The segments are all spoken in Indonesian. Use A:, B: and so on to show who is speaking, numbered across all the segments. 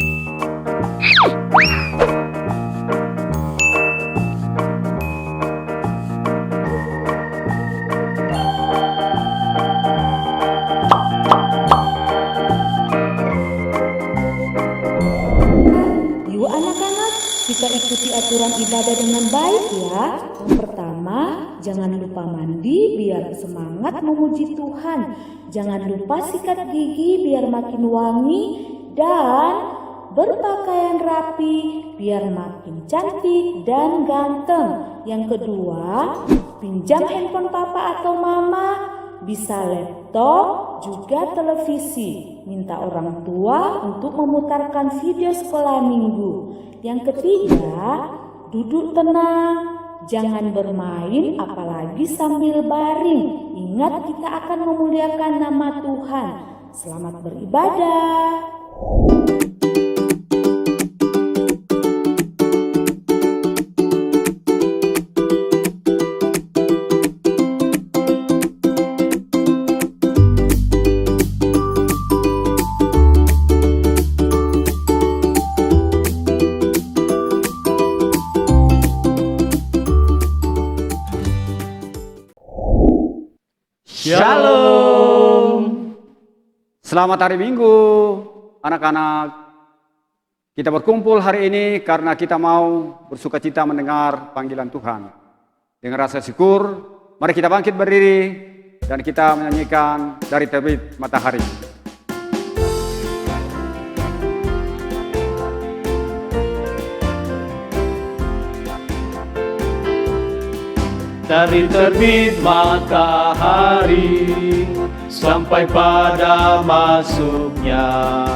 A: Yuk anak-anak, kita ikuti aturan ibadah dengan baik ya. Yang pertama, jangan lupa mandi biar semangat memuji Tuhan. Jangan lupa sikat gigi biar makin wangi dan berpakaian rapi biar makin cantik dan ganteng. Yang kedua, pinjam handphone papa atau mama, bisa laptop, juga televisi. Minta orang tua untuk memutarkan video sekolah minggu. Yang ketiga, duduk tenang, jangan bermain apalagi sambil baring. Ingat, kita akan memuliakan nama Tuhan. Selamat beribadah.
B: Shalom. Selamat hari Minggu, anak-anak. Kita berkumpul hari ini karena kita mau bersukacita mendengar panggilan Tuhan. Dengan rasa syukur, mari kita bangkit berdiri dan kita menyanyikan Dari Terbit Matahari.
C: Dari terbit matahari sampai pada masuknya,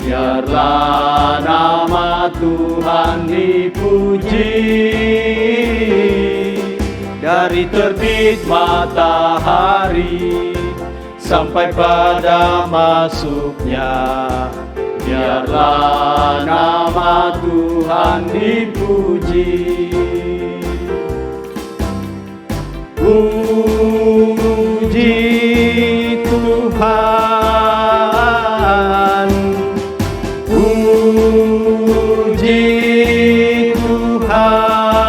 C: biarlah nama Tuhan dipuji. Dari terbit matahari sampai pada masuknya, biarlah nama Tuhan dipuji. Puji Tuhan, puji Tuhan.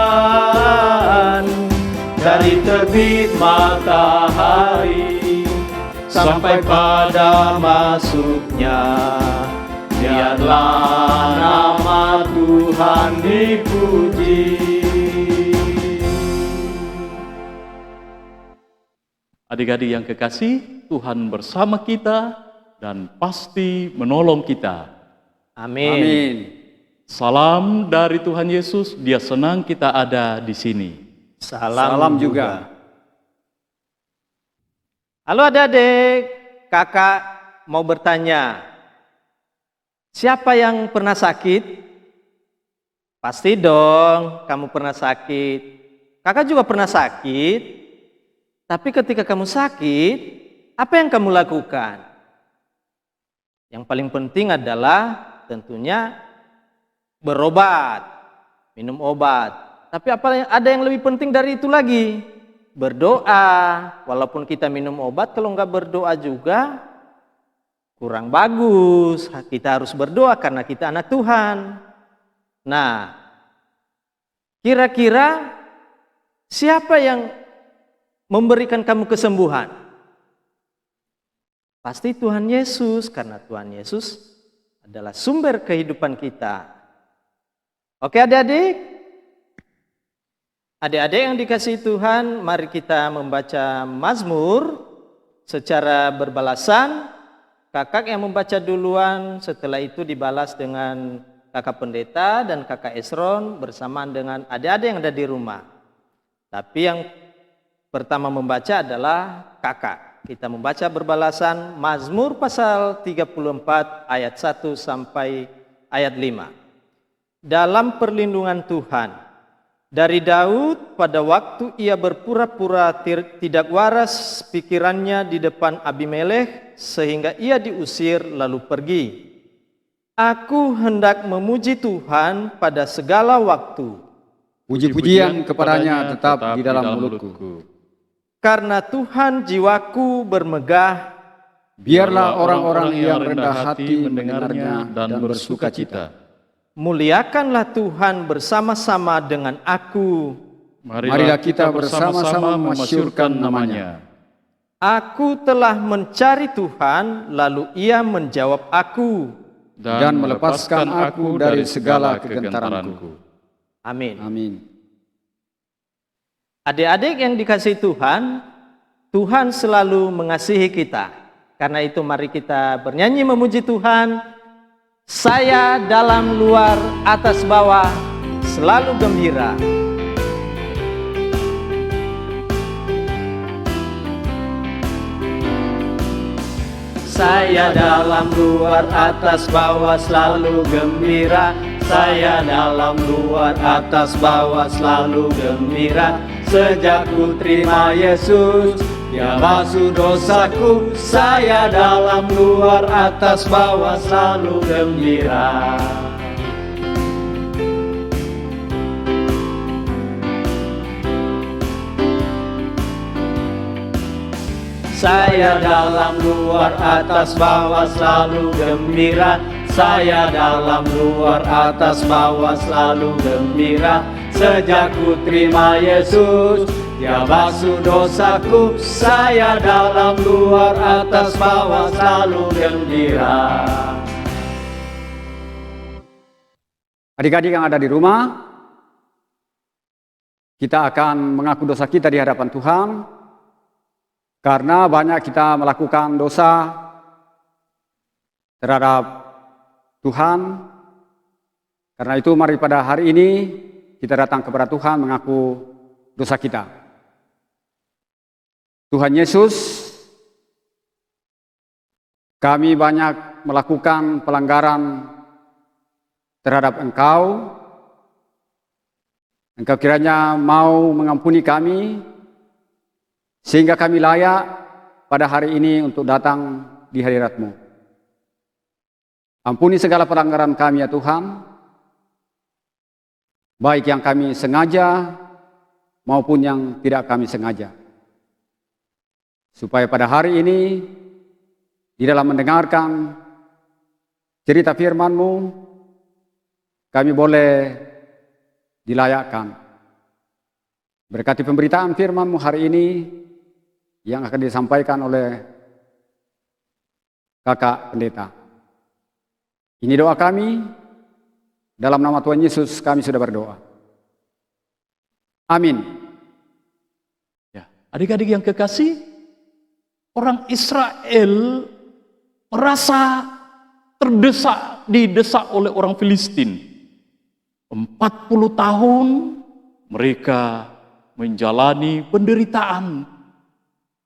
C: Dari terbit matahari sampai pada masuknya, biarlah nama Tuhan dipuji. Adik-adik yang kekasih, Tuhan bersama kita dan pasti menolong kita. Amin.
B: Amin.
C: Salam dari Tuhan Yesus, Dia senang kita ada di sini.
B: Salam juga.
D: Halo adik-adik, kakak mau bertanya. Siapa yang pernah sakit? Pasti dong, kamu pernah sakit. Kakak juga pernah sakit. Tapi ketika kamu sakit, apa yang kamu lakukan? Yang paling penting adalah tentunya berobat, minum obat. Tapi ada yang lebih penting dari itu lagi? Berdoa. Walaupun kita minum obat, kalau nggak berdoa juga kurang bagus. Kita harus berdoa karena kita anak Tuhan. Nah, kira-kira siapa yang memberikan kamu kesembuhan? Pasti Tuhan Yesus, karena Tuhan Yesus adalah sumber kehidupan kita. Oke adik-adik? Adik-adik yang dikasihi Tuhan, mari kita membaca Mazmur secara berbalasan. Kakak yang membaca duluan, setelah itu dibalas dengan kakak pendeta dan kakak Esron bersamaan dengan adik-adik yang ada di rumah. Tapi yang pertama membaca adalah kakak. Kita membaca berbalasan Mazmur pasal 34 ayat 1 sampai ayat 5. Dalam perlindungan Tuhan, dari Daud pada waktu ia berpura-pura tidak waras pikirannya di depan Abimelekh sehingga ia diusir lalu pergi. Aku hendak memuji Tuhan pada segala waktu.
B: Puji-pujian kepadanya tetap di dalam mulutku.
D: Karena Tuhan jiwaku bermegah
B: Biarlah orang-orang yang rendah hati mendengarnya dan bersuka cita.
D: Muliakanlah Tuhan bersama-sama dengan aku.
C: Marilah kita bersama-sama memasyurkan namanya.
D: Aku telah mencari Tuhan, lalu Ia menjawab aku.
B: Dan melepaskan aku dari segala kegentaranku.
D: Amin.
B: Amin.
D: Adik-adik yang dikasihi Tuhan, Tuhan selalu mengasihi kita. Karena itu mari kita bernyanyi memuji Tuhan. Saya dalam luar atas bawah selalu gembira. Saya dalam luar atas bawah selalu gembira. Saya dalam luar atas bawah selalu gembira. Sejak ku terima Yesus, Dia basuh dosaku. Saya dalam luar atas bawah selalu gembira. Saya dalam luar atas bawah selalu gembira. Saya dalam luar atas bawah selalu gembira. Sejak ku terima Yesus, Dia basuh dosaku. Saya dalam luar atas bawah selalu gembira.
B: Adik-adik yang ada di rumah, kita akan mengaku dosa kita di hadapan Tuhan. Karena banyak kita melakukan dosa terhadap Tuhan. Karena itu mari pada hari ini kita datang kepada Tuhan mengaku dosa kita. Tuhan Yesus, kami banyak melakukan pelanggaran terhadap Engkau. Engkau kiranya mau mengampuni kami, sehingga kami layak pada hari ini untuk datang di hadirat-Mu. Ampuni segala pelanggaran kami ya Tuhan, baik yang kami sengaja maupun yang tidak kami sengaja. Supaya pada hari ini, di dalam mendengarkan cerita firman-Mu, kami boleh dilayakkan. Berkati pemberitaan firman-Mu hari ini, yang akan disampaikan oleh kakak pendeta. Ini doa kami, dalam nama Tuhan Yesus kami sudah berdoa. Amin.
C: Ya, adik-adik yang kekasih, orang Israel merasa didesak oleh orang Filistin. 40 tahun mereka menjalani penderitaan,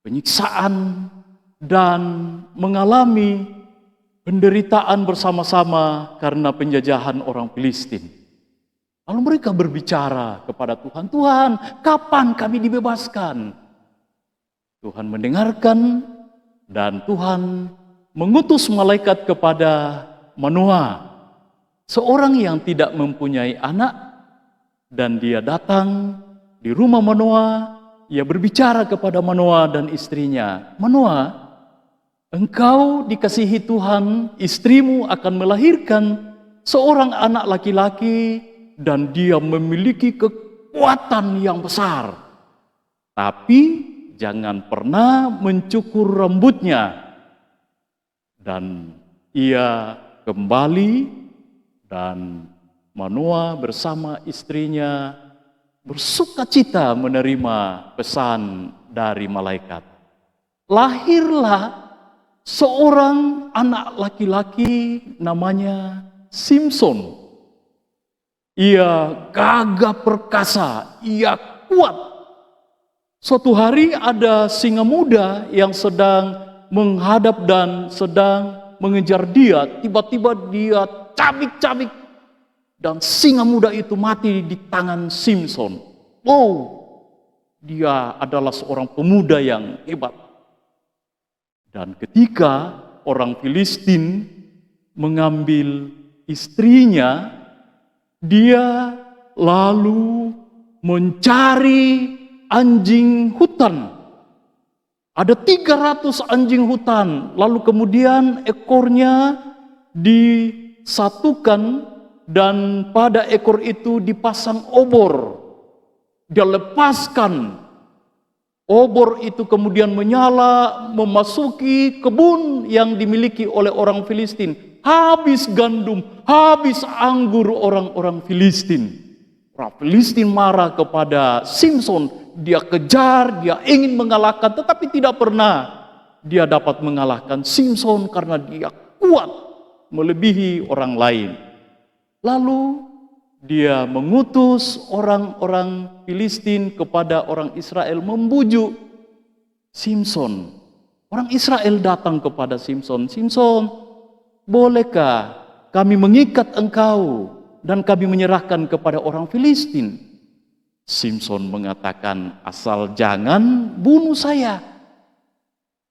C: penyiksaan, dan mengalami penderitaan bersama-sama karena penjajahan orang Filistin. Lalu mereka berbicara kepada Tuhan, Tuhan, kapan kami dibebaskan? Tuhan mendengarkan dan Tuhan mengutus malaikat kepada Manoah, seorang yang tidak mempunyai anak, dan dia datang di rumah Manoah. Ia berbicara kepada Manoah dan istrinya, Manoah, engkau dikasihi Tuhan, istrimu akan melahirkan seorang anak laki-laki dan dia memiliki kekuatan yang besar. Tapi jangan pernah mencukur rambutnya. Dan ia kembali dan Manoah bersama istrinya bersukacita menerima pesan dari malaikat. Lahirlah seorang anak laki-laki namanya Simson. Ia gagah perkasa, ia kuat. Suatu hari ada singa muda yang sedang menghadap dan sedang mengejar dia. Tiba-tiba dia cabik-cabik dan singa muda itu mati di tangan Simson. Oh, dia adalah seorang pemuda yang hebat. Dan ketika orang Filistin mengambil istrinya, dia lalu mencari anjing hutan Ada 300 anjing hutan, lalu kemudian ekornya disatukan dan pada ekor itu dipasang obor. Dia lepaskan obor itu, kemudian menyala memasuki kebun yang dimiliki oleh orang Filistin. Habis gandum, habis anggur orang-orang Filistin. Orang Filistin marah kepada Simson. Dia kejar, dia ingin mengalahkan, tetapi tidak pernah dia dapat mengalahkan Simson karena dia kuat melebihi orang lain. Lalu dia mengutus orang-orang Filistin kepada orang Israel membujuk Simson. Orang Israel datang kepada Simson, "Simson, bolehkah kami mengikat engkau dan kami menyerahkan kepada orang Filistin?" Simson mengatakan, "Asal jangan bunuh saya."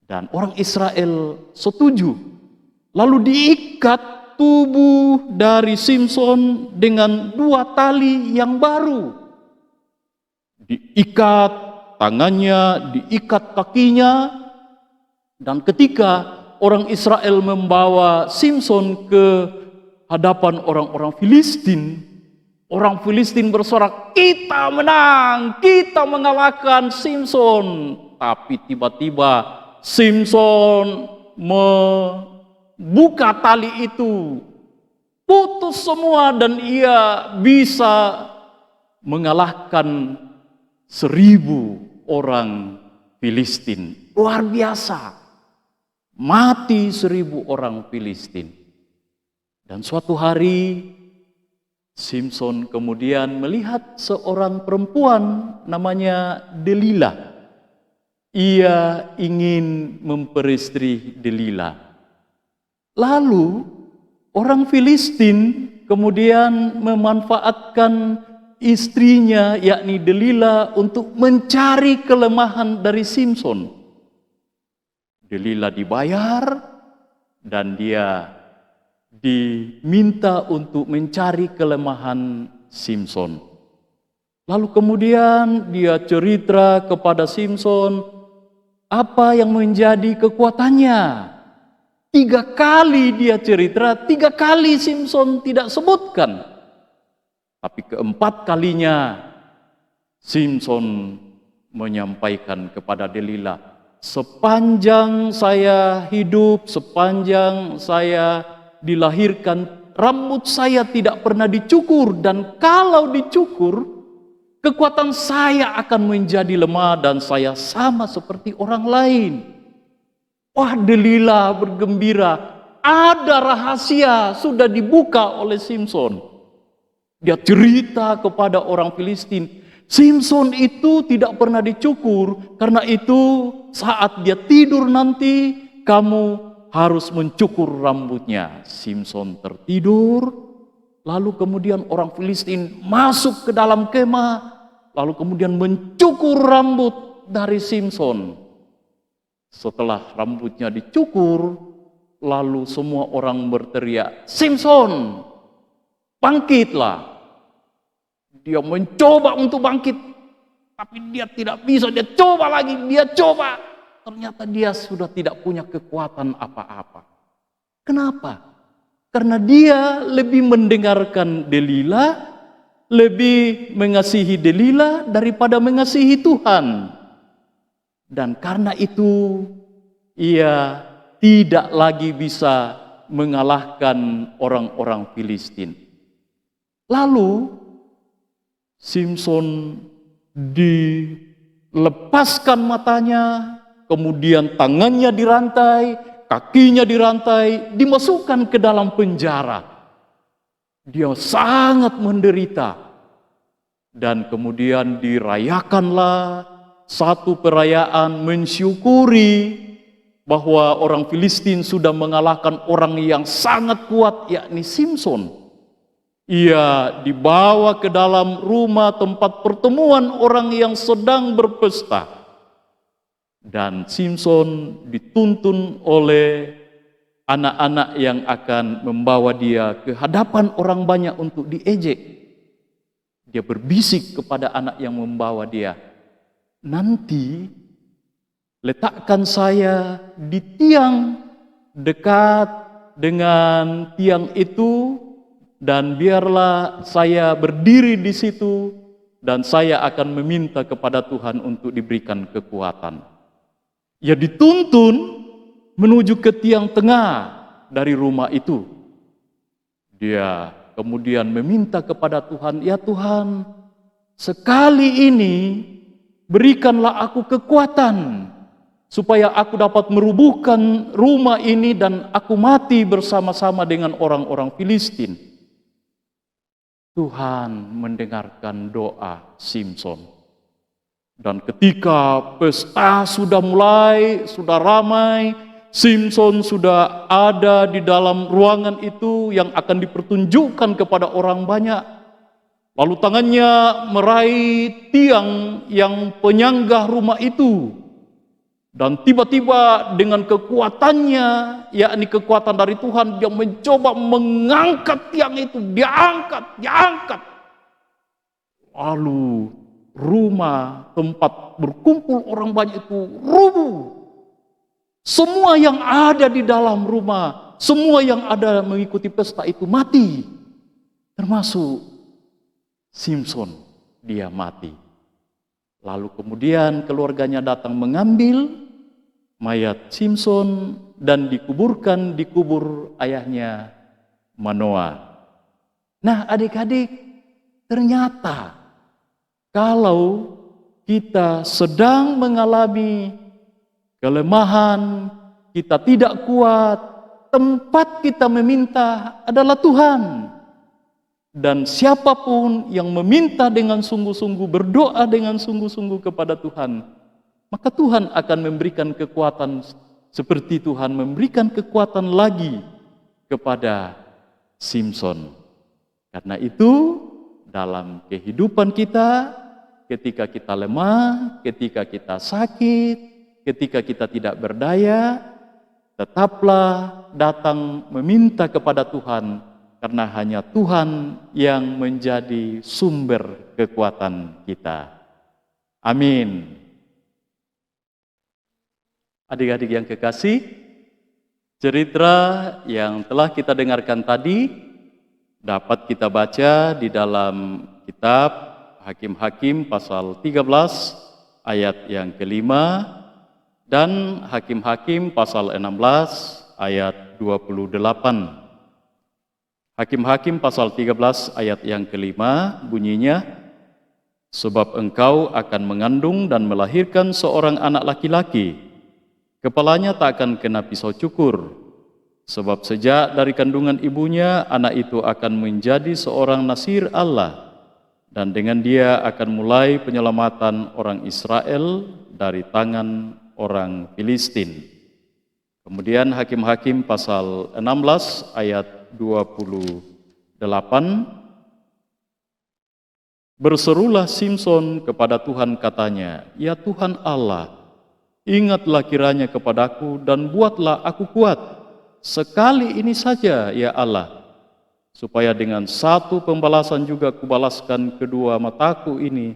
C: Dan orang Israel setuju. Lalu diikat tubuh dari Simson dengan 2 tali yang baru. Diikat tangannya, diikat kakinya. Dan ketika orang Israel membawa Simson ke hadapan orang-orang Filistin, orang Filistin bersorak, "Kita menang, kita mengalahkan Simson." Tapi tiba-tiba Simson membuka tali itu, putus semua, dan ia bisa mengalahkan 1000 orang Filistin. Luar biasa. Mati 1000 orang Filistin. Dan suatu hari Simson kemudian melihat seorang perempuan namanya Delilah. Ia ingin memperistri Delilah. Lalu orang Filistin kemudian memanfaatkan istrinya, yakni Delilah, untuk mencari kelemahan dari Simson. Delilah dibayar dan dia diminta untuk mencari kelemahan Simson. Lalu kemudian dia cerita kepada Simson apa yang menjadi kekuatannya. 3 kali dia cerita, 3 kali Simson tidak sebutkan. Tapi keempat kalinya Simson menyampaikan kepada Delilah, "Sepanjang saya hidup, sepanjang saya dilahirkan, rambut saya tidak pernah dicukur, dan kalau dicukur, kekuatan saya akan menjadi lemah dan saya sama seperti orang lain." Wah, Delilah bergembira, ada rahasia sudah dibuka oleh Simson. Dia cerita kepada orang Filistin, Simson itu tidak pernah dicukur, karena itu saat dia tidur nanti kamu harus mencukur rambutnya. Simson tertidur, lalu kemudian orang Filistin masuk ke dalam kemah, lalu kemudian mencukur rambut dari Simson. Setelah rambutnya dicukur, lalu semua orang berteriak, "Simson, bangkitlah!" Dia mencoba untuk bangkit, tapi dia tidak bisa. Dia coba lagi, dia coba. Ternyata dia sudah tidak punya kekuatan apa-apa. Kenapa? Karena dia lebih mendengarkan Delilah, lebih mengasihi Delilah daripada mengasihi Tuhan. Dan karena itu ia tidak lagi bisa mengalahkan orang-orang Filistin. Lalu Simson dilepaskan matanya, kemudian tangannya dirantai, kakinya dirantai, dimasukkan ke dalam penjara. Dia sangat menderita. Dan kemudian dirayakanlah satu perayaan mensyukuri bahwa orang Filistin sudah mengalahkan orang yang sangat kuat, yakni Simson. Ia dibawa ke dalam rumah tempat pertemuan orang yang sedang berpesta. Dan Simson dituntun oleh anak-anak yang akan membawa dia ke hadapan orang banyak untuk diejek. Dia berbisik kepada anak yang membawa dia, "Nanti letakkan saya di tiang dekat dengan tiang itu, dan biarlah saya berdiri di situ, dan saya akan meminta kepada Tuhan untuk diberikan kekuatan. Ia dituntun menuju ke tiang tengah dari rumah itu. Dia kemudian meminta kepada Tuhan, "Ya Tuhan, sekali ini berikanlah aku kekuatan supaya aku dapat merubuhkan rumah ini dan aku mati bersama-sama dengan orang-orang Filistin." Tuhan mendengarkan doa Simson. Dan ketika pesta sudah mulai, sudah ramai, Simson sudah ada di dalam ruangan itu yang akan dipertunjukkan kepada orang banyak. Lalu tangannya meraih tiang yang penyanggah rumah itu. Dan tiba-tiba dengan kekuatannya, yakni kekuatan dari Tuhan, dia mencoba mengangkat tiang itu. Dia angkat. Lalu rumah tempat berkumpul orang banyak itu rubuh. Semua yang ada di dalam rumah, semua yang ada mengikuti pesta itu mati. Termasuk Simson, dia mati. Lalu kemudian keluarganya datang mengambil mayat Simson dan dikuburkan di kubur ayahnya Manoah. Nah, adik-adik, ternyata kalau kita sedang mengalami kelemahan, kita tidak kuat, tempat kita meminta adalah Tuhan. Dan siapapun yang meminta dengan sungguh-sungguh, berdoa dengan sungguh-sungguh kepada Tuhan, maka Tuhan akan memberikan kekuatan seperti Tuhan memberikan kekuatan lagi kepada Simson. Karena itu, dalam kehidupan kita, ketika kita lemah, ketika kita sakit, ketika kita tidak berdaya, tetaplah datang meminta kepada Tuhan, karena hanya Tuhan yang menjadi sumber kekuatan kita. Amin. Adik-adik yang kekasih, cerita yang telah kita dengarkan tadi dapat kita baca di dalam kitab Hakim-Hakim pasal 13 ayat yang kelima dan Hakim-Hakim pasal 16 ayat 28. Hakim-Hakim pasal 13 ayat yang kelima bunyinya, "Sebab engkau akan mengandung dan melahirkan seorang anak laki-laki, kepalanya tak akan kena pisau cukur. Sebab sejak dari kandungan ibunya, anak itu akan menjadi seorang nasir Allah, dan dengan dia akan mulai penyelamatan orang Israel dari tangan orang Filistin." Kemudian Hakim-Hakim pasal 16 ayat 28, "Berserulah Simson kepada Tuhan, katanya, 'Ya Tuhan Allah, ingatlah kiranya kepadaku dan buatlah aku kuat. Sekali ini saja, ya Allah, supaya dengan satu pembalasan juga kubalaskan kedua mataku ini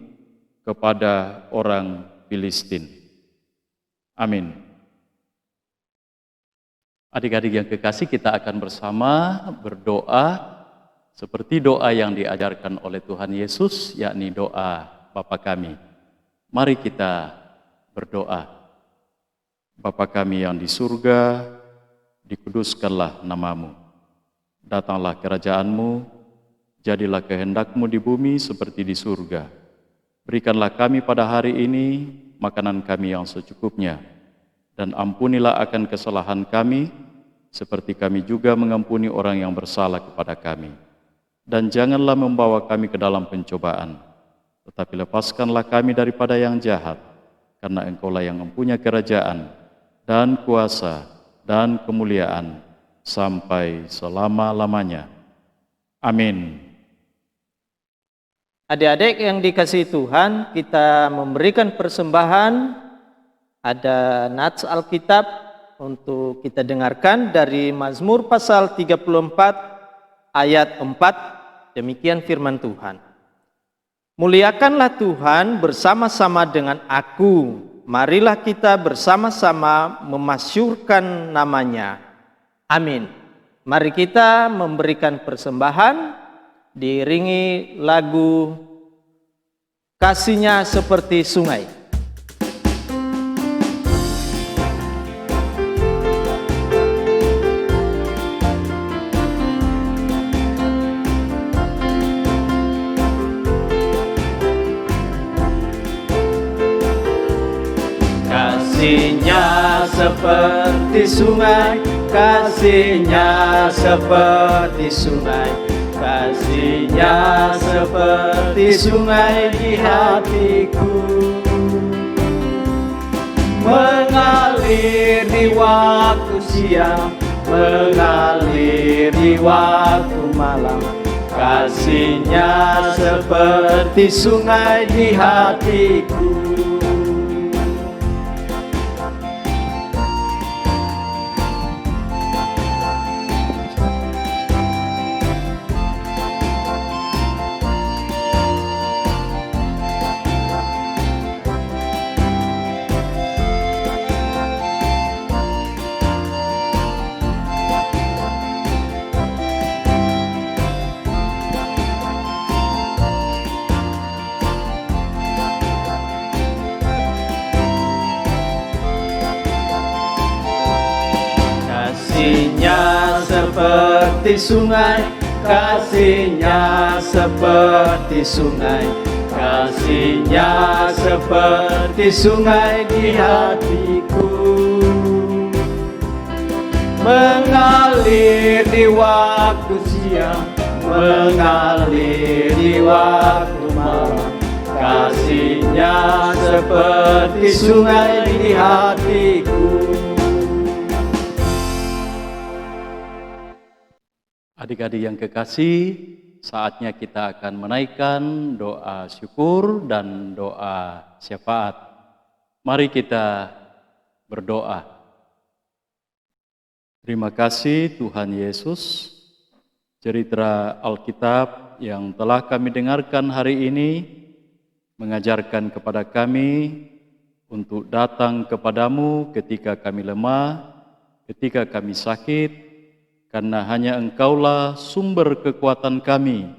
C: kepada orang Filistin.'" Amin. Adik-adik yang kekasih, kita akan bersama berdoa seperti doa yang diajarkan oleh Tuhan Yesus, yakni doa Bapa kami. Mari kita berdoa. Bapa kami yang di surga, dikuduskanlah namamu. Datanglah kerajaanmu, jadilah kehendakmu di bumi seperti di surga. Berikanlah kami pada hari ini makanan kami yang secukupnya, dan ampunilah akan kesalahan kami, seperti kami juga mengampuni orang yang bersalah kepada kami. Dan janganlah membawa kami ke dalam pencobaan, tetapi lepaskanlah kami daripada yang jahat, karena Engkaulah yang mempunyai kerajaan, dan kuasa, dan kemuliaan, sampai selama-lamanya. Amin.
D: Adik-adik yang dikasihi Tuhan, kita memberikan persembahan. Ada nats Alkitab untuk kita dengarkan dari Mazmur pasal 34 ayat 4. Demikian firman Tuhan. "Muliakanlah Tuhan bersama-sama dengan aku, marilah kita bersama-sama memasyurkan namanya. Amin. Mari kita memberikan persembahan diiringi lagu Kasihnya Seperti Sungai. Kasihnya seperti sungai, kasihnya seperti sungai, kasihnya seperti sungai di hatiku, mengalir di waktu siang, mengalir di waktu malam. Kasihnya seperti sungai di hatiku. Kasihnya seperti sungai, kasihnya seperti sungai, kasihnya seperti sungai di hatiku, mengalir di waktu siang, mengalir di waktu malam. Kasihnya seperti sungai di hatiku.
C: Adik-adik yang kekasih, saatnya kita akan menaikkan doa syukur dan doa syafaat. Mari kita berdoa. Terima kasih Tuhan Yesus, cerita Alkitab yang telah kami dengarkan hari ini mengajarkan kepada kami untuk datang kepadamu ketika kami lemah, ketika kami sakit, karena hanya Engkaulah sumber kekuatan kami.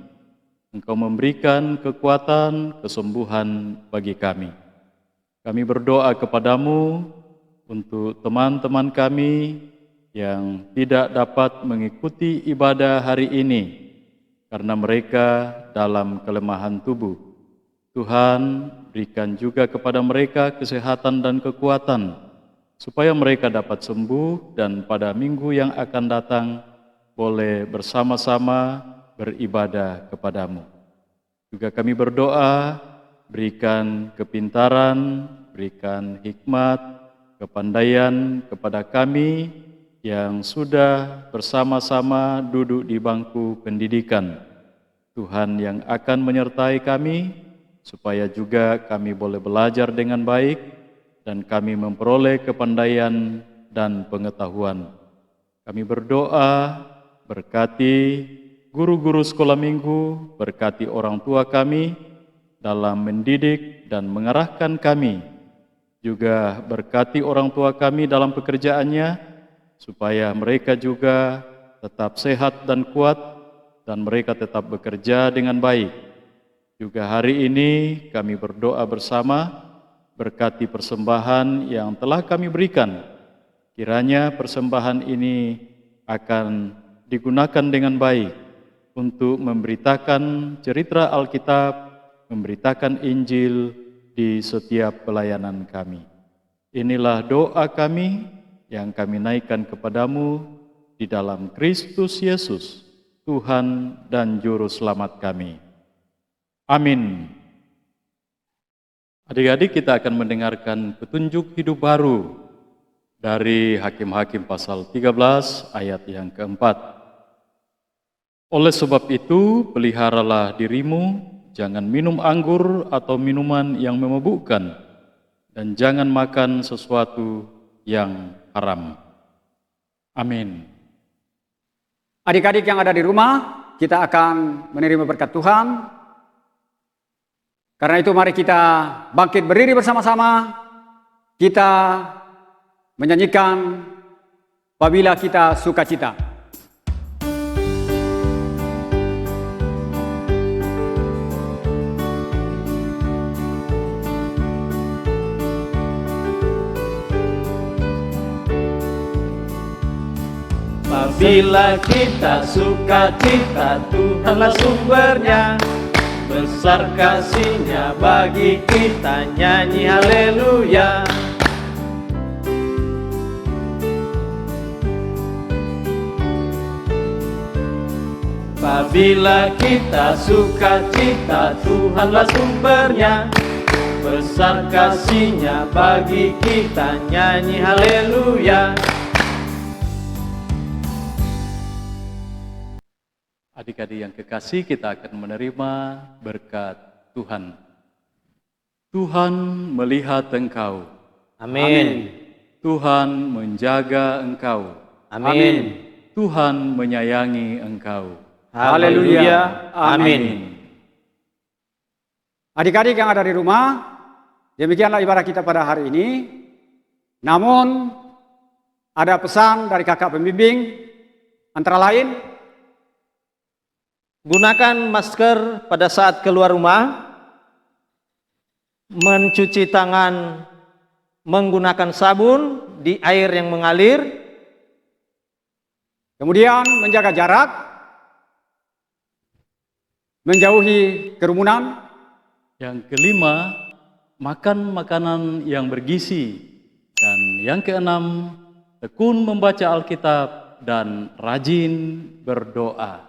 C: Engkau memberikan kekuatan, kesembuhan bagi kami. Kami berdoa kepadamu untuk teman-teman kami yang tidak dapat mengikuti ibadah hari ini karena mereka dalam kelemahan tubuh. Tuhan, berikan juga kepada mereka kesehatan dan kekuatan, supaya mereka dapat sembuh dan pada minggu yang akan datang boleh bersama-sama beribadah kepadamu. Juga kami berdoa, berikan kepintaran, berikan hikmat, kepandaian kepada kami yang sudah bersama-sama duduk di bangku pendidikan. Tuhan yang akan menyertai kami, supaya juga kami boleh belajar dengan baik, dan kami memperoleh kepandaian dan pengetahuan. Kami berdoa, berkati guru-guru sekolah minggu, berkati orang tua kami dalam mendidik dan mengarahkan kami. Juga berkati orang tua kami dalam pekerjaannya, supaya mereka juga tetap sehat dan kuat, dan mereka tetap bekerja dengan baik. Juga hari ini kami berdoa bersama, berkati persembahan yang telah kami berikan. Kiranya persembahan ini akan digunakan dengan baik untuk memberitakan cerita Alkitab, memberitakan Injil di setiap pelayanan kami. Inilah doa kami yang kami naikkan kepadamu di dalam Kristus Yesus, Tuhan dan Juru Selamat kami. Amin. Adik-adik, kita akan mendengarkan petunjuk hidup baru dari Hakim-Hakim pasal 13 ayat yang keempat. Oleh sebab itu, peliharalah dirimu, jangan minum anggur atau minuman yang memabukkan, dan jangan makan sesuatu yang haram. Amin.
B: Adik-adik yang ada di rumah, kita akan menerima berkat Tuhan. Karena itu mari kita bangkit berdiri bersama-sama. kita menyanyikan apabila kita sukacita.
D: Apabila kita sukacita, Tuhanlah sumbernya. Besar kasih-Nya bagi kita, nyanyi haleluya. Apabila kita sukacita, Tuhanlah sumbernya. Besar kasih-Nya bagi kita, nyanyi haleluya.
C: Adik-adik yang kekasih, kita akan menerima berkat Tuhan. Tuhan melihat engkau.
D: Amin.
C: Tuhan menjaga engkau.
D: Amin.
C: Tuhan menyayangi engkau.
D: Haleluya. Amin.
B: Adik-adik yang ada di rumah, demikianlah ibadah kita pada hari ini. Namun, ada pesan dari kakak pembimbing, antara lain,
D: gunakan masker pada saat keluar rumah, mencuci tangan menggunakan sabun di air yang mengalir,
B: kemudian menjaga jarak, menjauhi kerumunan.
C: Yang kelima, makan makanan yang bergizi. Dan yang keenam, tekun membaca Alkitab dan rajin berdoa.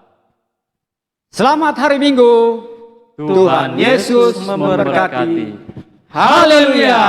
B: Selamat hari Minggu.
C: Tuhan Yesus memberkati.
B: Haleluya.